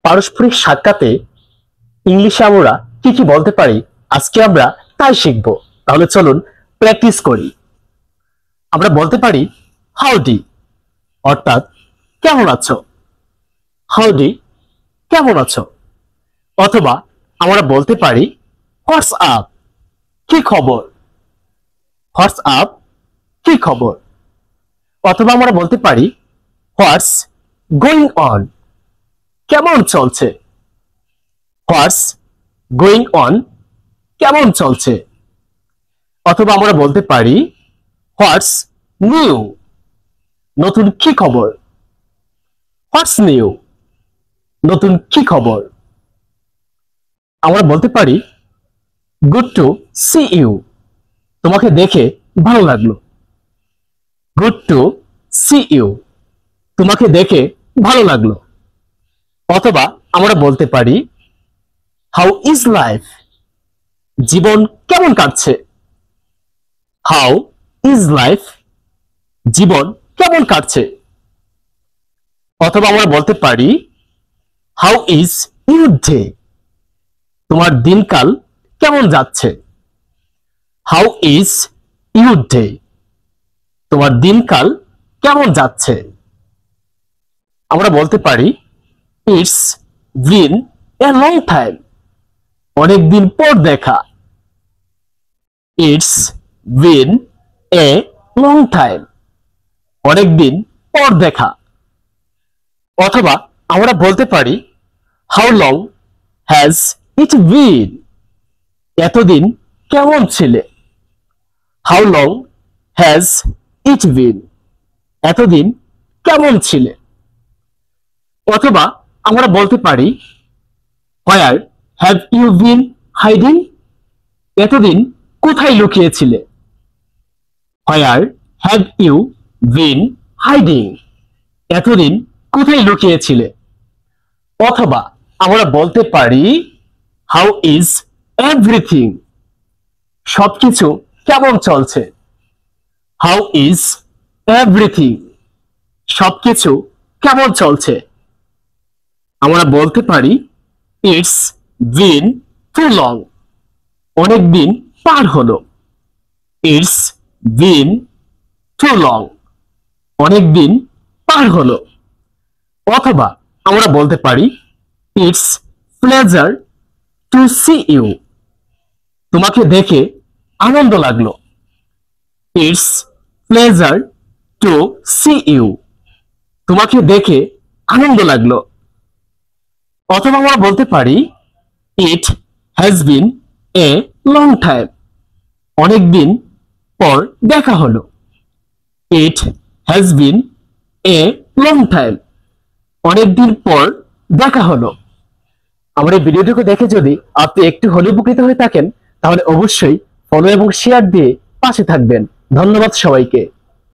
পারস্পরিক সাক্ষাতে ইংলিশে আমরা কি কি বলতে পারি আজকে আমরা তাই শিখব। তাহলে চলুন প্র্যাকটিস করি। আমরা বলতে পারি হাউডি, অর্থাৎ কেমন আছো। হাউডি, কেমন আছো। অথবা আমরা বলতে পারি হোয়াটস আপ, কি খবর। হোয়াটস আপ, কি খবর। অথবা আমরা বলতে পারি হোয়াটস গোয়িং অন, কেমন চলছে। হোয়াটস গোয়িং অন, কেমন চলছে। অথবা আমরা বলতে পারি হোয়াটস নিউ, নতুন কি খবর। হোয়াটস নিউ, নতুন কি খবর। আমরা বলতে পারি গুড টু সি ইউ, তোমাকে দেখে ভালো লাগলো। গুড টু সি ইউ, তোমাকে দেখে ভালো লাগলো। অথবা আমরা বলতে পারি হাউ ইজ লাইফ, জীবন কেমন কাটছে। হাউ ইজ লাইফ, জীবন কেমন কাটছে। অথবা আমরা বলতে পারি হাউ ইজ ইউর ডে, তোমার দিনকাল কেমন যাচ্ছে। হাউ ইজ ইউর ডে, তোমার দিনকাল কেমন যাচ্ছে। আমরা বলতে পারি it's been a long time, অনেকদিন পর দেখা। It's been a long time, অনেকদিন পর দেখা। অথবা আমরা বলতে পারি how long has it been, এতদিন কেমন ছিলে। How long has it been, এতদিন কেমন ছিলে। অথবা আমরা বলতে পারি where have you been hiding, এতদিন কোথায় লুকিয়েছিলে। Where have you been hiding, এতদিন কোথায় লুকিয়েছিলে। অথবা আমরা বলতে পারি হাউ ইজ এভরিথিং, সবকিছু কেমন চলছে। হাউ ইজ এভরিথিং, সবকিছু কেমন চলছে। আমরা বলতে পারি ইটস বিন টু লং, অনেকদিন পার হলো। ইটস বিন টু লং, অনেকদিন পার হলো। অথবা আমরা বলতে পারি it's pleasure to see you, তোমাকে দেখে আনন্দ লাগলো। It's pleasure to see you, তোমাকে দেখে আনন্দ লাগলো। অথবা আমরা বলতে পারি it has been a long time, অনেকদিন পর দেখা হলো। It has been a long time, অনেকদিন পর দেখা হলো। আমার এই ভিডিওটিকে দেখে যদি আপনি একটু হলেও উপকৃত হয়ে থাকেন তাহলে অবশ্যই ফলো এবং শেয়ার দিয়ে পাশে থাকবেন। ধন্যবাদ সবাইকে।